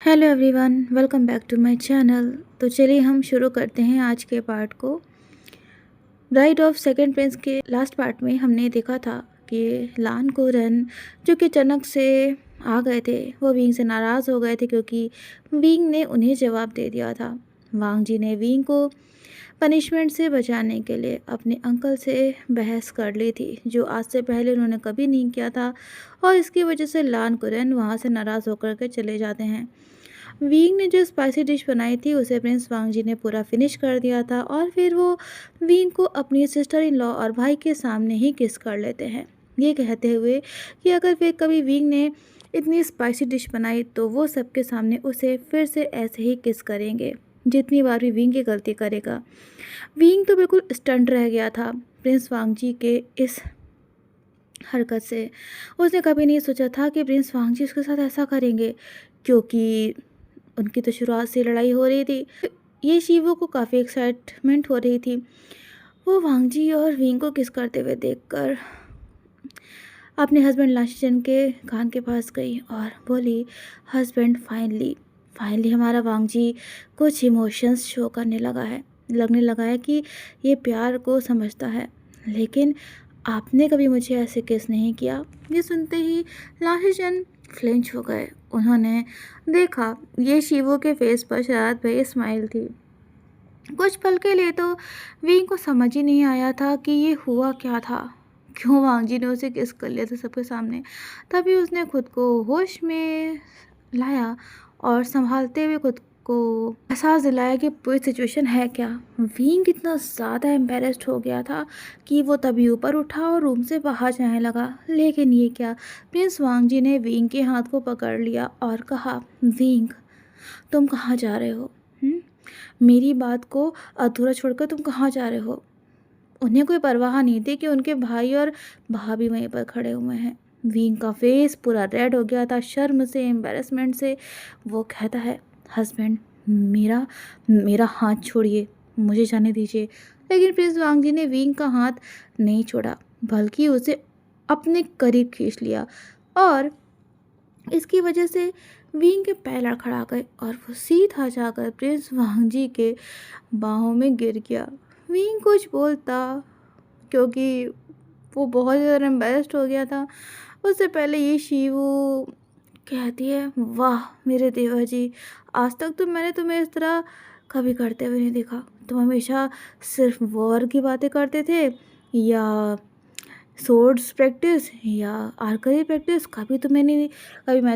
Hello everyone, welcome back to my channel. तो चलिए हम शुरू करते हैं आज के पार्ट को। ब्राइड ऑफ सेकंड प्रिंस के लास्ट पार्ट में हमने देखा था कि लान कोरन जो कि अचानक से आ गए थे, वो विंग से नाराज़ हो गए थे क्योंकि विंग ने उन्हें जवाब दे दिया था। वांग जी ने विंग को पनिशमेंट से बचाने के लिए अपने अंकल से बहस कर ली थी, जो आज से पहले उन्होंने कभी नहीं किया था, और इसकी वजह से लान कुरन वहाँ से नाराज़ होकर के चले जाते हैं। विंग ने जो स्पाइसी डिश बनाई थी उसे प्रिंस वांग जी ने पूरा फिनिश कर दिया था, और फिर वो विंग को अपनी सिस्टर इन लॉ और भाई के सामने ही किस कर लेते हैं, ये कहते हुए कि अगर फिर कभी विंग ने इतनी स्पाइसी डिश बनाई तो वो सबके सामने उसे फिर से ऐसे ही किस करेंगे जितनी बार भी विंग की गलती करेगा। विंग तो बिल्कुल स्टंट रह गया था प्रिंस वांग जी के इस हरकत से। उसने कभी नहीं सोचा था कि प्रिंस वांग जी उसके साथ ऐसा करेंगे, क्योंकि उनकी तो शुरुआत से लड़ाई हो रही थी। ये शिवो को काफ़ी एक्साइटमेंट हो रही थी। वो वांग जी और विंग को किस करते हुए देखकर अपने हस्बैंड लाशीचंद के कान के पास गई और बोली, हस्बैंड फाइनली फाइनली हमारा वांग जी कुछ इमोशंस शो करने लगा है, लगने लगा है कि ये प्यार को समझता है, लेकिन आपने कभी मुझे ऐसे किस नहीं किया। ये सुनते ही लाशीचंद फ्लिंच हो गए। उन्होंने देखा ये शिवो के फेस पर शरारत भरी स्माइल थी। कुछ पल के लिए तो विंग को समझ ही नहीं आया था कि ये हुआ क्या था, क्यों वांग जी ने उसे किस कर लिया था सबके सामने। तभी उसने खुद को होश में लाया और संभालते हुए खुद को एहसास दिलाया कि पूरी सिचुएशन है क्या। विंग इतना ज़्यादा एम्बेरस्ड हो गया था कि वो तभी ऊपर उठा और रूम से बाहर जाने लगा। लेकिन ये क्या, प्रिंस वांग जी ने विंग के हाथ को पकड़ लिया और कहा, विंग तुम कहाँ जा रहे हो? मेरी बात को अधूरा छोड़कर तुम कहाँ जा रहे हो? उन्हें कोई परवाह नहीं थी कि उनके भाई और भाभी वहीं पर खड़े हुए हैं। विंग का फेस पूरा रेड हो गया था, शर्म से, एम्बेरसमेंट से। वो कहता है, हस्बैंड मेरा मेरा हाथ छोड़िए, मुझे जाने दीजिए। लेकिन प्रिंस वांग जी ने विंग का हाथ नहीं छोड़ा, बल्कि उसे अपने करीब खींच लिया, और इसकी वजह से विंग के पैर लड़खड़ा गए और वो सीधा जाकर प्रिंस वांग जी के बाहों में गिर गया। विंग कुछ बोलता, क्योंकि वो बहुत ज़्यादा एम्बेरस्ड हो गया था। उससे पहले ये शिवू कहती है, वाह मेरे देवर जी, आज तक तो मैंने तुम्हें इस तरह कभी करते हुए नहीं देखा। तुम हमेशा सिर्फ वॉर की बातें करते थे, या सोर्ड्स प्रैक्टिस, या आर्करी प्रैक्टिस। कभी मैं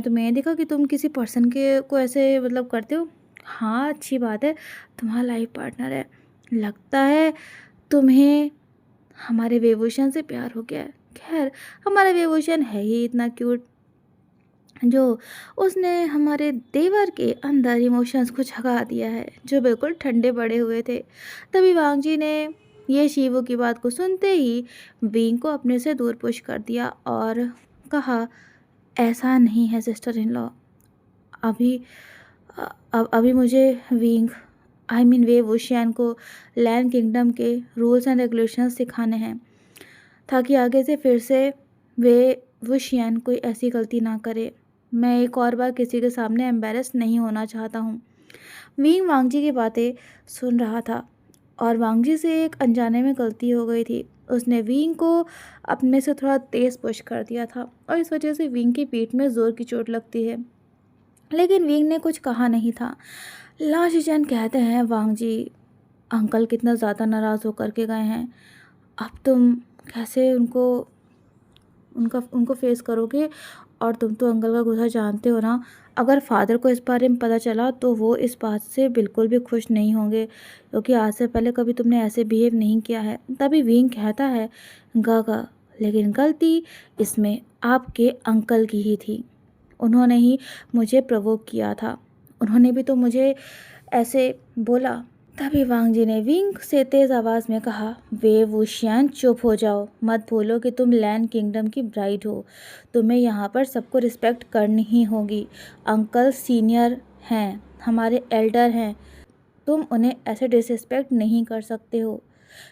तुम्हें नहीं देखा कि तुम किसी पर्सन के को ऐसे मतलब करते हो। हाँ, अच्छी बात है, तुम्हारा लाइफ पार्टनर है, लगता है तुम्हें हमारे वेवोशन से प्यार हो गया है। खैर, हमारा वेवोशन है ही इतना क्यूट, जो उसने हमारे देवर के अंदर इमोशंस को जगा दिया है, जो बिल्कुल ठंडे पड़े हुए थे। तभी वांग जी ने ये शिवो की बात को सुनते ही विंग को अपने से दूर पुश कर दिया और कहा, ऐसा नहीं है सिस्टर इन लॉ, अभी अभी मुझे विंग वे वुशियन को लैंड किंगडम के रूल्स एंड रेगुलेशंस सिखाने हैं, ताकि आगे से फिर से वे वुशियन कोई ऐसी गलती ना करे। मैं एक और बार किसी के सामने एम्बेरस नहीं होना चाहता हूँ। विंग वांग जी की बातें सुन रहा था, और वांग जी से एक अनजाने में गलती हो गई थी। उसने विंग को अपने से थोड़ा तेज़ पुश कर दिया था, और इस वजह से विंग की पीठ में ज़ोर की चोट लगती है। लेकिन विंग ने कुछ कहा नहीं था। लाशीचंद कहते हैं, वांग जी अंकल कितना ज़्यादा नाराज़ होकर के गए हैं, अब तुम कैसे उनको फेस करोगे? और तुम तो अंकल का गुस्सा जानते हो ना, अगर फादर को इस बारे में पता चला तो वो इस बात से बिल्कुल भी खुश नहीं होंगे, क्योंकि आज से पहले कभी तुमने ऐसे बिहेव नहीं किया है। तभी विंग कहता है, गागा लेकिन गलती इसमें आपके अंकल की ही थी, उन्होंने ही मुझे प्रवोक किया था, उन्होंने भी तो मुझे ऐसे बोला। तभी वांग जी ने विंग से तेज आवाज में कहा, वे वुशियान चुप हो जाओ, मत भूलो कि तुम लैंड किंगडम की ब्राइड हो, तुम्हें यहाँ पर सबको रिस्पेक्ट करनी ही होगी। अंकल सीनियर हैं, हमारे एल्डर हैं, तुम उन्हें ऐसे डिसरिस्पेक्ट नहीं कर सकते हो।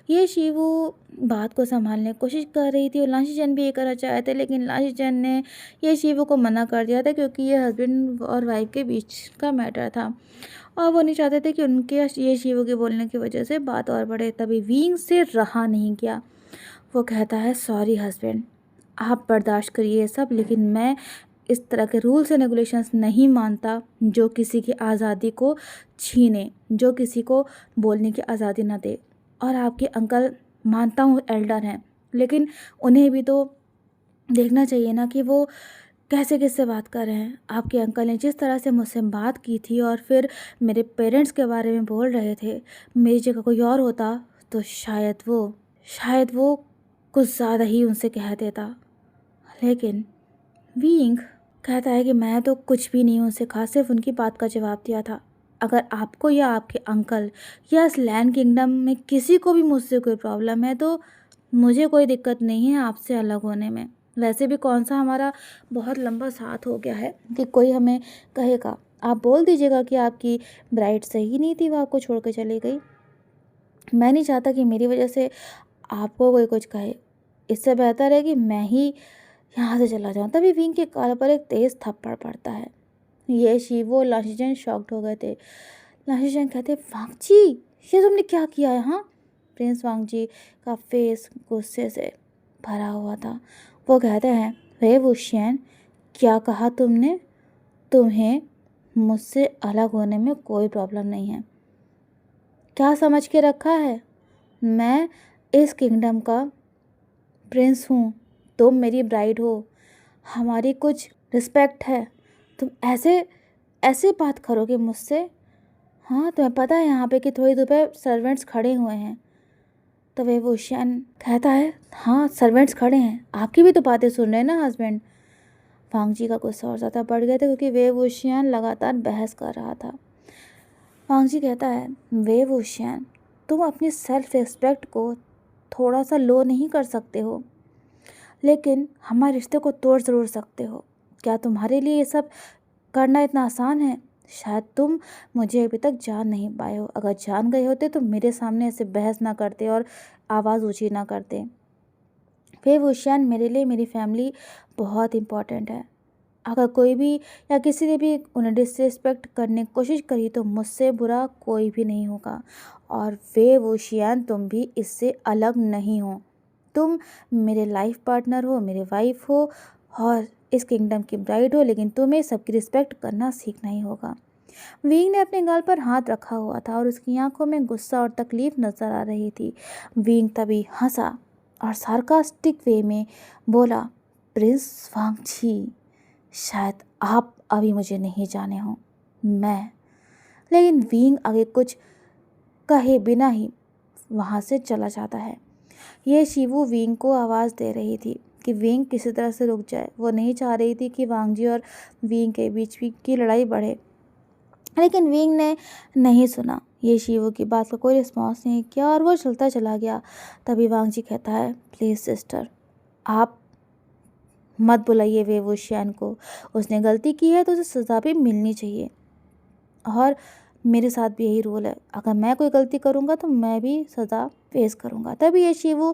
ये शिवू बात को संभालने की कोशिश कर रही थी और लाशीचंद भी ये करना चाहे थे, लेकिन लाशीचंद ने ये शिवू को मना कर दिया था क्योंकि ये हस्बैंड और वाइफ के बीच का मैटर था और वो नहीं चाहते थे कि उनके ये शिवू के बोलने की वजह से बात और बढ़े। तभी विंग से रहा नहीं गया। वो कहता है, सॉरी हस्बैंड, आप बर्दाश्त करिए ये सब, लेकिन मैं इस तरह के रूल्स एंड रेगुलेशंस नहीं मानता जो किसी की आज़ादी को छीने, जो किसी को बोलने की आज़ादी ना दे। और आपके अंकल, मानता हूँ एल्डर हैं, लेकिन उन्हें भी तो देखना चाहिए ना कि वो कैसे किससे बात कर रहे हैं। आपके अंकल ने जिस तरह से मुझसे बात की थी और फिर मेरे पेरेंट्स के बारे में बोल रहे थे, मेरी जगह कोई और होता तो शायद वो कुछ ज़्यादा ही उनसे कह देता। लेकिन विंग कहता है कि मैं तो कुछ भी नहीं उनसे कहा, सिर्फ उनकी बात का जवाब दिया था। अगर आपको या आपके अंकल या इस लैंड किंगडम में किसी को भी मुझसे कोई प्रॉब्लम है तो मुझे कोई दिक्कत नहीं है आपसे अलग होने में। वैसे भी कौन सा हमारा बहुत लंबा साथ हो गया है कि कोई हमें कहेगा। आप बोल दीजिएगा कि आपकी ब्राइड सही नहीं थी, वो आपको छोड़ के चली गई। मैं नहीं चाहता कि मेरी वजह से आपको कोई कुछ कहे। इससे बेहतर है कि मैं ही यहाँ से चला जाऊँ। तभी विंग के गाल पर एक तेज़ थप्पड़ पड़ता है। ये शिवो और लाशीचंद शॉक्ड हो गए थे। लाशीचंद कहते, वांगजी, ये तुमने क्या किया है? हाँ, प्रिंस वांगजी का फेस गुस्से से भरा हुआ था। वो कहते हैं, वे वुशियन, क्या कहा तुमने? तुम्हें मुझसे अलग होने में कोई प्रॉब्लम नहीं है। क्या समझ के रखा है? मैं इस किंगडम का प्रिंस हूँ, तुम मेरी ब्राइड हो, हमारी कुछ रिस्पेक्ट है। तुम ऐसे बात करोगे मुझसे? हाँ, तुम्हें पता है यहाँ पे कि थोड़ी दूर पे सर्वेंट्स खड़े हुए हैं। तो वे वुशियन कहता है, हाँ सर्वेंट्स खड़े हैं, आपकी भी तो बातें सुन रहे हैं ना हस्बैंड। वांगजी का गुस्सा और ज़्यादा बढ़ गया था क्योंकि वे वुशियन लगातार बहस कर रहा था। वांगजी कहता है, वे वुशियन, तुम अपनी सेल्फ रिस्पेक्ट को थोड़ा सा लो नहीं कर सकते हो, लेकिन हमारे रिश्ते को तोड़ ज़रूर सकते हो। क्या तुम्हारे लिए ये सब करना इतना आसान है? शायद तुम मुझे अभी तक जान नहीं पाए हो। अगर जान गए होते तो मेरे सामने ऐसे बहस ना करते और आवाज़ ऊंची ना करते। वे वुशियन, मेरे लिए मेरी फैमिली बहुत इम्पोर्टेंट है। अगर कोई भी या किसी ने भी उन्हें डिसरिस्पेक्ट करने की कोशिश करी तो मुझसे बुरा कोई भी नहीं होगा। और वे वुशियन, तुम भी इससे अलग नहीं हो। तुम मेरे लाइफ पार्टनर हो, मेरे वाइफ हो और इस किंगडम की ब्राइड हो, लेकिन तुम्हें सबकी रिस्पेक्ट करना सीखना ही होगा। विंग ने अपने गाल पर हाथ रखा हुआ था और उसकी आंखों में गुस्सा और तकलीफ नजर आ रही थी। विंग तभी हंसा और सार्कास्टिक वे में बोला, प्रिंस वांगजी, शायद आप अभी मुझे नहीं जाने हो। मैं लेकिन विंग आगे कुछ कहे बिना ही वहाँ से चला जाता है। ये शिवू विंग को आवाज़ दे रही थी कि विंग किसी तरह से रुक जाए। वो नहीं चाह रही थी कि वांगजी और विंग के बीच की लड़ाई बढ़े, लेकिन विंग ने नहीं सुना। ये शिवू की बात का कोई रिस्पॉन्स नहीं किया और वो चलता चला गया। तभी वांगजी कहता है, प्लीज़ सिस्टर, आप मत बुलाइए वे वुशियन को। उसने गलती की है तो उसे सज़ा भी मिलनी चाहिए और मेरे साथ भी यही रूल है। अगर मैं कोई गलती करूँगा तो मैं भी सज़ा फेस करूँगा। तभी ये शिवू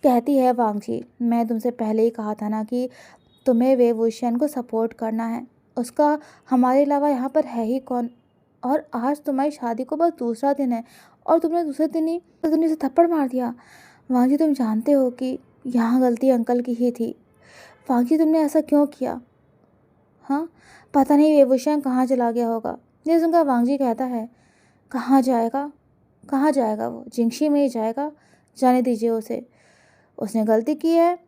कहती है, वांगजी, मैं तुमसे पहले ही कहा था ना कि तुम्हें वे वुशियन को सपोर्ट करना है। उसका हमारे अलावा यहाँ पर है ही कौन? और आज तुम्हारी शादी को बस दूसरा दिन है और तुमने दूसरे दिन ही तुमने उसे थप्पड़ मार दिया। वांगजी, तुम जानते हो कि यहाँ गलती अंकल की ही थी। वांगजी, तुमने ऐसा क्यों किया? हाँ, पता नहीं वे वुशियन कहाँ चला गया होगा। ये सुनकर वांगजी कहता है, कहाँ जाएगा? कहाँ जाएगा वो? जिंगशी में ही जाएगा, जाने दीजिए उसे। उसने गलती की है,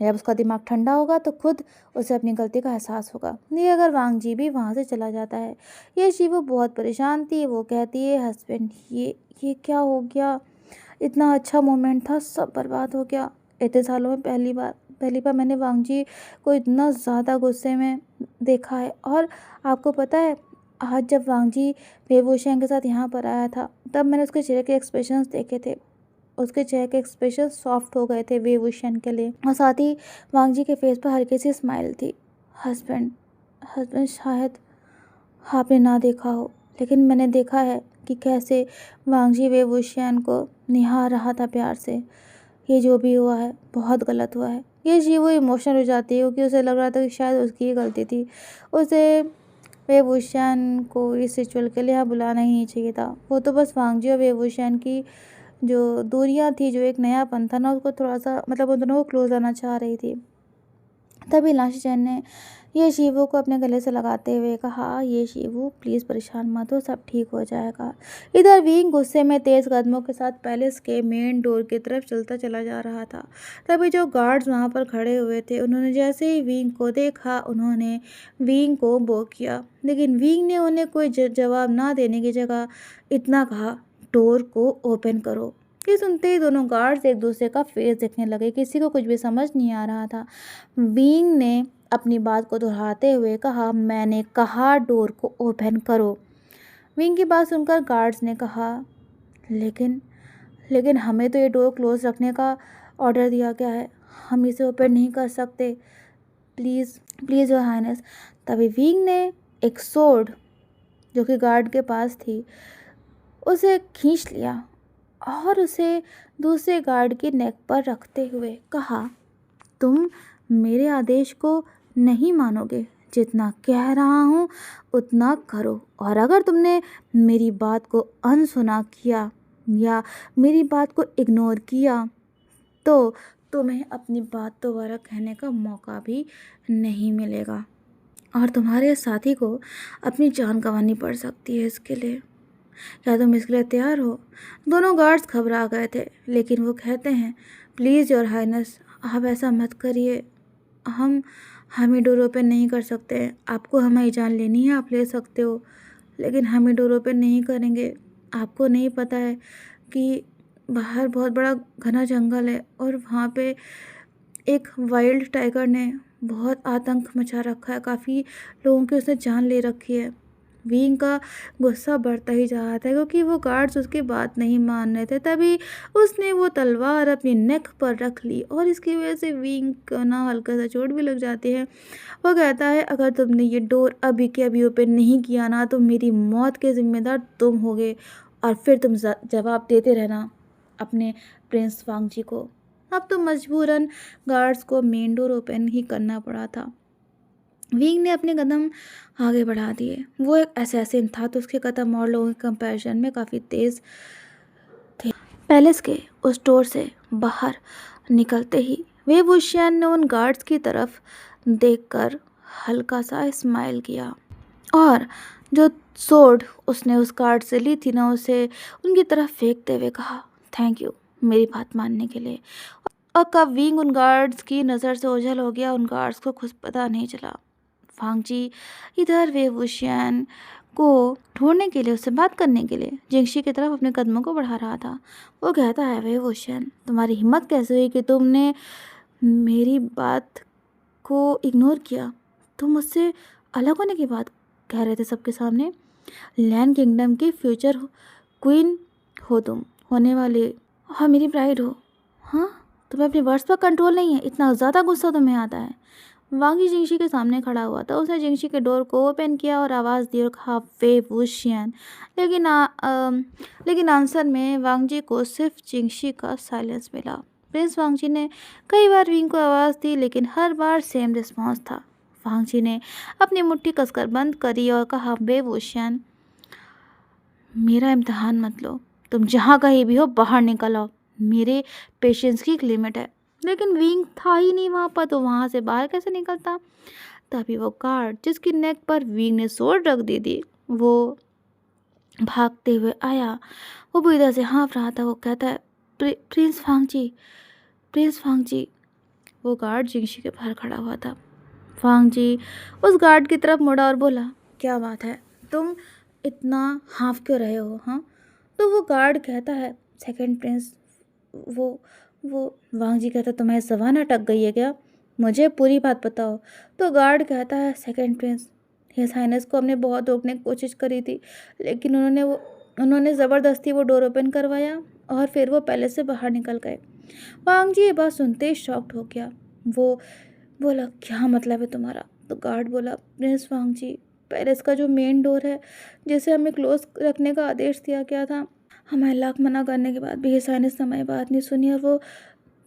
जब उसका दिमाग ठंडा होगा तो खुद उसे अपनी गलती का एहसास होगा। नहीं अगर वांगजी भी वहाँ से चला जाता है। ये शिवू बहुत परेशान थी। वो कहती है, हस्बैंड, ये क्या हो गया? इतना अच्छा मोमेंट था, सब बर्बाद हो गया। इतने सालों में पहली बार मैंने वांगजी को इतना ज़्यादा गुस्से में देखा है। और आपको पता है, आज जब वांगजी वेवूशियन के साथ यहाँ पर आया था तब मैंने उसके चेहरे के एक्सप्रेशंस देखे थे। उसके चेहरे के एक्सप्रेशन सॉफ्ट हो गए थे वेवूशियन के लिए, और साथ ही वांगजी के फेस पर हल्की सी स्माइल थी। हस्बैंड, शायद आपने ना देखा हो, लेकिन मैंने देखा है कि कैसे वांगजी वेवूशियन को निहार रहा था प्यार से। ये जो भी हुआ है बहुत गलत हुआ है। ये जी वो इमोशनल हो जाती है क्योंकि उसे लग रहा था कि शायद उसकी ही गलती थी। उसे वेवूशियन को इस रिचुअल के लिए यहाँ बुलाना ही नहीं चाहिए था। वो तो बस वांगजी और वेवूशियन की जो दूरियां थी, जो एक नयापन था ना, उसको थोड़ा सा मतलब उन दोनों को क्लोज आना चाह रही थी। तभी लाशीचैन ने ये शिवू को अपने गले से लगाते हुए कहा, ये शिवू प्लीज़ परेशान मत हो, सब ठीक हो जाएगा। इधर विंग गुस्से में तेज़ कदमों के साथ पैलेस के मेन डोर की तरफ चलता चला जा रहा था। तभी जो गार्ड्स वहाँ पर खड़े हुए थे, उन्होंने जैसे ही विंग को देखा, उन्होंने विंग को वो किया, लेकिन विंग ने उन्हें कोई जवाब ना देने की जगह इतना कहा, डोर को ओपन करो। ये सुनते ही दोनों गार्ड्स एक दूसरे का फेस देखने लगे। किसी को कुछ भी समझ नहीं आ रहा था। विंग ने अपनी बात को दोहराते हुए कहा, मैंने कहा डोर को ओपन करो। विंग की बात सुनकर गार्ड्स ने कहा, लेकिन लेकिन हमें तो ये डोर क्लोज रखने का ऑर्डर दिया गया है, हम इसे ओपन नहीं कर सकते, प्लीज़ प्लीज़ योर हाइनेस। तभी विंग ने एक सोर्ड जो कि गार्ड के पास थी उसे खींच लिया और उसे दूसरे गार्ड की नेक पर रखते हुए कहा, तुम मेरे आदेश को नहीं मानोगे, जितना कह रहा हूँ उतना करो, और अगर तुमने मेरी बात को अनसुना किया या मेरी बात को इग्नोर किया तो तुम्हें अपनी बात दोबारा कहने का मौका भी नहीं मिलेगा और तुम्हारे साथी को अपनी जान गंवानी पड़ सकती है इसके लिए। क्या तुम इसके लिए तैयार हो? दोनों गार्ड्स घबरा गए थे, लेकिन वो कहते हैं, प्लीज़ योर हाइनेस, आप ऐसा मत करिए, हम ही डोर ओपन नहीं कर सकते। आपको हमारी जान लेनी है, आप ले सकते हो, लेकिन हम ही डोर ओपन नहीं करेंगे। आपको नहीं पता है कि बाहर बहुत बड़ा घना जंगल है और वहाँ पे एक वाइल्ड टाइगर ने बहुत आतंक मचा रखा है, काफ़ी लोगों की उसने जान ले रखी है। विंग का गुस्सा बढ़ता ही जा रहा था क्योंकि वो गार्ड्स उसकी बात नहीं मान रहे थे। तभी उसने वो तलवार अपनी नेक पर रख ली और इसकी वजह से विंग को ना हल्का सा चोट भी लग जाती है। वो कहता है, अगर तुमने ये डोर अभी के अभी ओपन नहीं किया ना तो मेरी मौत के जिम्मेदार तुम होगे और फिर तुम जवाब देते रहना अपने प्रिंस वांगजी को। अब तो मजबूरन गार्ड्स को मेन डोर ओपन ही करना पड़ा था। विंग ने अपने कदम आगे बढ़ा दिए। वो एक असैसिन था तो उसके कदम और लोगों के कंपैरिजन में काफ़ी तेज़ थे। पैलेस के उस डोर से बाहर निकलते ही वेवूशियन ने उन गार्ड्स की तरफ देखकर हल्का सा स्माइल किया और जो सोर्ड उसने उस गार्ड से ली थी ना, उसे उनकी तरफ फेंकते हुए कहा, थैंक यू मेरी बात मानने के लिए। और कब विंग उन गार्ड्स की नज़र से ओझल हो गया, उन गार्ड्स को खुद पता नहीं चला। वांगजी इधर वेवूशियन को ढूंढने के लिए, उससे बात करने के लिए जिंगशी की तरफ अपने कदमों को बढ़ा रहा था। वो कहता है, वेवूशियन तुम्हारी हिम्मत कैसे हुई कि तुमने मेरी बात को इग्नोर किया? तुम मुझसे अलग होने की बात कह रहे थे सबके सामने। लैंड किंगडम की फ्यूचर क्वीन हो तुम, होने वाले, और मेरी ब्राइड हो। हाँ, तुम्हें अपने वर्ड्स पर कंट्रोल नहीं है, इतना ज़्यादा गुस्सा तुम्हें आता है। वांगी जिंगशी के सामने खड़ा हुआ था। उसने जिंगशी के डोर को ओपन किया और आवाज़ दी और कहा, वेवूशियन। लेकिन आंसर में वांगजी को सिर्फ जिंगशी का साइलेंस मिला। प्रिंस वांगजी ने कई बार विंग को आवाज़ दी, लेकिन हर बार सेम रिस्पॉन्स था। वांगजी ने अपनी मुट्ठी कसकर बंद करी और कहा, वेवूशियन मेरा इम्तिहान मत लो, तुम जहाँ कहीं भी हो बाहर निकल आओ, मेरे पेशेंस की एक लिमिट है। लेकिन विंग था ही नहीं वहाँ पर, तो वहाँ से बाहर कैसे निकलता? तभी वो गार्ड जिसकी नेक पर विंग ने सोर्ड रख दी थी, वो भागते हुए आया। वो भी इधर से हाँफ रहा था। वो कहता है, प्रिंस वांगजी, प्रिंस वांगजी। वो गार्ड जिंगशी के बाहर खड़ा हुआ था। वांगजी उस गार्ड की तरफ मुड़ा और बोला, क्या बात है, तुम इतना हाँफ क्यों रहे हो? हाँ। तो वो गार्ड कहता है, सेकंड प्रिंस। वो वांगजी कहता, तुम्हें ज़बान अटक गई है क्या? मुझे पूरी बात बताओ। तो गार्ड कहता है, सेकंड प्रिंस, हिज हाइनेस को हमने बहुत रोकने की कोशिश करी थी, लेकिन उन्होंने ज़बरदस्ती वो डोर ओपन करवाया और फिर वो पैलेस से बाहर निकल गए। वांगजी ये बात सुनते ही शॉक्ड हो गया। वो बोला, क्या मतलब है तुम्हारा? तो गार्ड बोला, प्रिंस वांगजी, पैलेस का जो मेन डोर है जिसे हमें क्लोज रखने का आदेश दिया गया था, हमें लाख मना करने के बाद भी हिसा ने समय बात नहीं सुनी और वो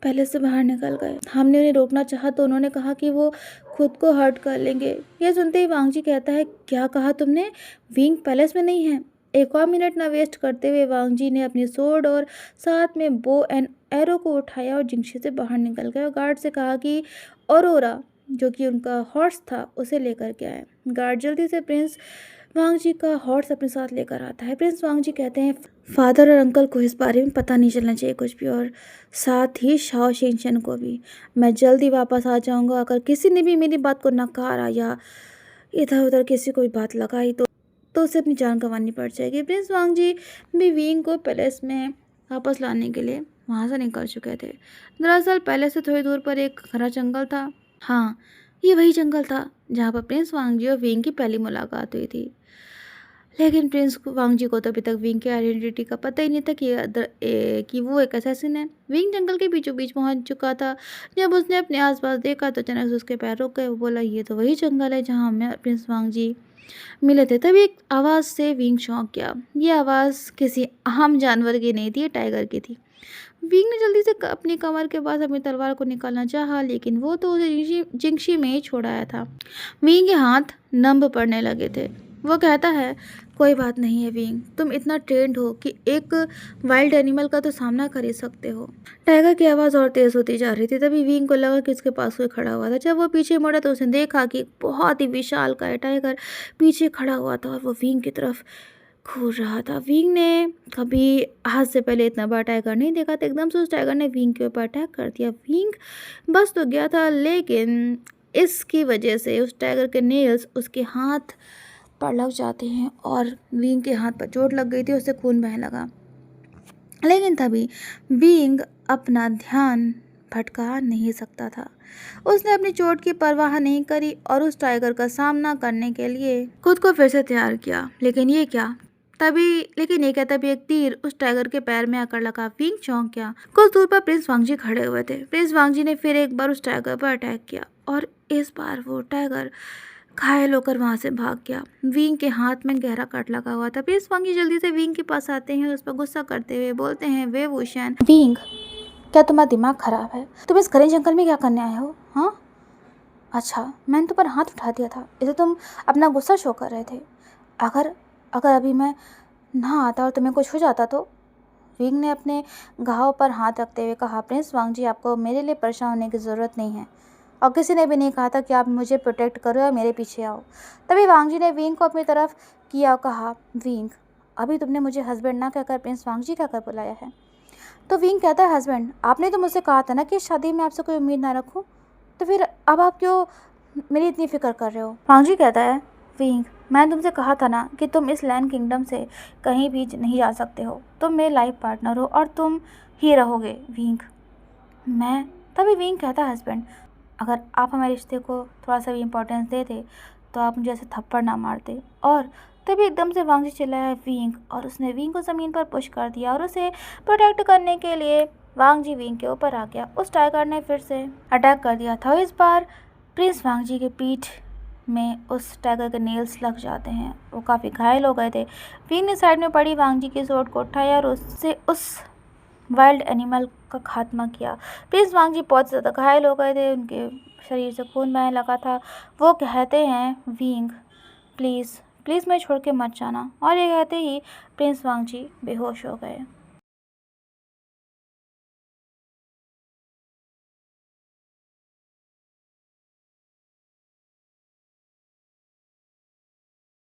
पैलेस से बाहर निकल गए। हमने उन्हें रोकना चाहा तो उन्होंने कहा कि वो खुद को हर्ट कर लेंगे। यह सुनते ही वांगजी कहता है, क्या कहा तुमने? विंग पैलेस में नहीं है। एक और मिनट ना वेस्ट करते हुए वांगजी ने अपनी सोर्ड और साथ में बो एंड एरो को उठाया और जिंगशी से बाहर निकल गए और गार्ड से कहा कि औरोरा, जो कि उनका हॉर्स था, उसे लेकर के आए। गार्ड जल्दी से प्रिंस वांगजी का हॉर्स अपने साथ लेकर आता है। प्रिंस वांगजी कहते हैं, फादर और अंकल को इस बारे में पता नहीं चलना चाहिए कुछ भी, और साथ ही शाओ शेंशन को भी। मैं जल्दी वापस आ जाऊंगा। अगर किसी ने भी मेरी बात को नकारा या इधर उधर किसी को भी बात लगाई तो उसे अपनी जान गंवानी पड़ जाएगी। प्रिंस वांगजी भी विंग को पैलेस में वापस लाने के लिए वहाँ से निकल चुके थे। दरअसल पैलेस से थोड़ी दूर पर एक घना जंगल था। हाँ, ये वही जंगल था जहाँ पर प्रिंस वांगजी और विंग की पहली मुलाकात हुई थी। लेकिन प्रिंस वांगजी को तो अभी तक विंग की आइडेंटिटी का पता ही नहीं था कि वो एक असैसिन है। विंग जंगल के बीचों बीच पहुंच चुका था। जब उसने अपने आसपास देखा तो अचानक से उसके पैर रुक गए। वो बोला, ये तो वही जंगल है जहाँ हमें प्रिंस वांगजी मिले थे। तभी एक आवाज़ से विंग चौंक गया। ये आवाज़ किसी आम जानवर की नहीं थी, टाइगर की थी। विंग ने जल्दी से अपनी कमर के पास अपनी तलवार को निकालना चाहा, लेकिन वो तो उसे जिंगशी में ही छोड़ाया था। विंग के हाथ नम पड़ने लगे थे। वो कहता है, कोई बात नहीं है विंग, तुम इतना ट्रेंड हो कि एक वाइल्ड एनिमल का तो सामना कर ही सकते हो। टाइगर की आवाज़ और तेज़ होती जा रही थी। तभी विंग को लगा कि उसके पास कोई खड़ा हुआ था। जब वो पीछे मुड़ा तो उसने देखा कि बहुत ही विशाल का टाइगर पीछे खड़ा हुआ था और वो विंग की तरफ घूर रहा था। विंग ने कभी आज से पहले इतना बड़ा टाइगर नहीं देखा था। एकदम से उस टाइगर ने विंग के ऊपर अटैक कर दिया। विंग बस तो गया था, लेकिन इसकी वजह से उस टाइगर के नेल्स उसके हाथ पर लग जाते हैं और विंग के हाथ पर चोट लग गई थी, उससे खून बहने लगा। लेकिन तभी विंग अपना ध्यान भटका नहीं सकता था। उसने अपनी चोट की परवाह नहीं करी और उस टाइगर का सामना करने के लिए खुद को फिर से तैयार किया। लेकिन ये क्या तभी एक तीर उस टाइगर के पैर में आकर लगा। विंग चौंक गया। कुछ दूर पर प्रिंस वांगजी खड़े हुए थे। प्रिंस वांगजी ने फिर एक बार उस टाइगर पर अटैक किया और इस बार वो टाइगर घायल होकर वहां से भाग गया। विंग के हाथ में गहरा कट लगा हुआ था। प्रिंस वांगी जल्दी से विंग के पास आते हैं, उस पर गुस्सा करते हुए बोलते हैं, वे वुशन, विंग, क्या तुम्हारा दिमाग खराब है? तुम इस घने जंगल में क्या करने आए हो? हाँ, अच्छा, मैंने तुम पर हाथ उठा दिया था, इसे तुम अपना गुस्सा शो कर रहे थे। अगर अगर अभी मैं ना आता और तुम्हें कुछ हो जाता तो? विंग ने अपने घाव पर हाथ रखते हुए कहा, प्रिंस वांगजी, आपको मेरे लिए परेशान होने की ज़रूरत नहीं है और किसी ने भी नहीं कहा था कि आप मुझे प्रोटेक्ट करो या मेरे पीछे आओ। तभी वांगजी ने विंग को अपनी तरफ किया और कहा, विंग, अभी तुमने मुझे हस्बैंड ना कहकर प्रिंस वांगजी कहकर बुलाया है। तो विंग कहता है, हस्बैंड, आपने तो मुझसे कहा था ना कि इस शादी में आपसे कोई उम्मीद ना रखूं, तो फिर अब आप क्यों मेरी इतनी फिक्र कर रहे हो? वांगजी कहता है, विंग, मैंने तुमसे कहा था ना कि तुम इस लैंड किंगडम से कहीं भी नहीं जा सकते हो। तुम मेरे लाइफ पार्टनर हो और तुम ही रहोगे। विंग, मैं तभी विंग कहता है, हस्बैंड, अगर आप हमारे रिश्ते को थोड़ा सा भी इम्पोर्टेंस देते तो आप मुझे ऐसे थप्पड़ ना मारते। और तभी एकदम से वांगजी चिल्लाया, विंग, और उसने विंग को ज़मीन पर पुश कर दिया और उसे प्रोटेक्ट करने के लिए वांगजी विंग के ऊपर आ गया। उस टाइगर ने फिर से अटैक कर दिया था। इस बार प्रिंस वांगजी के पीठ में उस टाइगर के नेल्स लग जाते हैं। वो काफ़ी घायल हो गए थे। विंग ने साइड में पड़ी वांगजी की सोट को उठाया और उससे उस वाइल्ड एनिमल का खात्मा किया। प्रिंस वांगजी बहुत ज़्यादा घायल हो गए थे, उनके शरीर से खून बहने लगा था। वो कहते हैं, विंग, प्लीज़ प्लीज़ मैं छोड़ के मत जाना, और ये कहते ही प्रिंस वांगजी बेहोश हो गए।